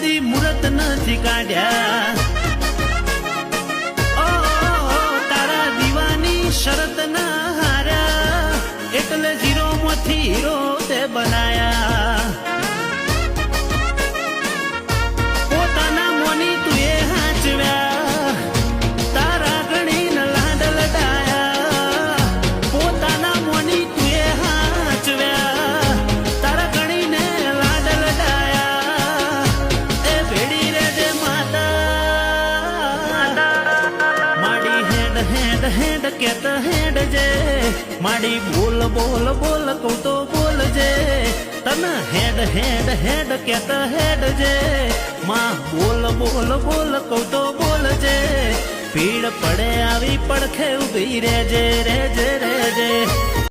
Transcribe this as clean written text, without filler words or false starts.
સુધી મુહૂર્ત નથી કાઢ્યા તારા દીવાની શરત ના હાર્યા એટલે ઝીરો માંથી હીરો તે બનાયા પોતાના મોની તું એ હાચવ્યા તારા ગણી ન લાડ લડાયા પોતાના મોની તું એ હાચવ્યા તારા ગણી ને લાડ લડાયા એ ભેડી રે જે માતા માડી હેડ હેડ હેડ કેત હેડ જે માડી બોલ બોલ બોલ કહું તો બોલજે તને હેડ હેડ હેડ કેત હેડ જે માં બોલ બોલ બોલ કહું તો બોલજે ભીડ પડે આવી પડખે ઉભી રેજે રેજે રેજે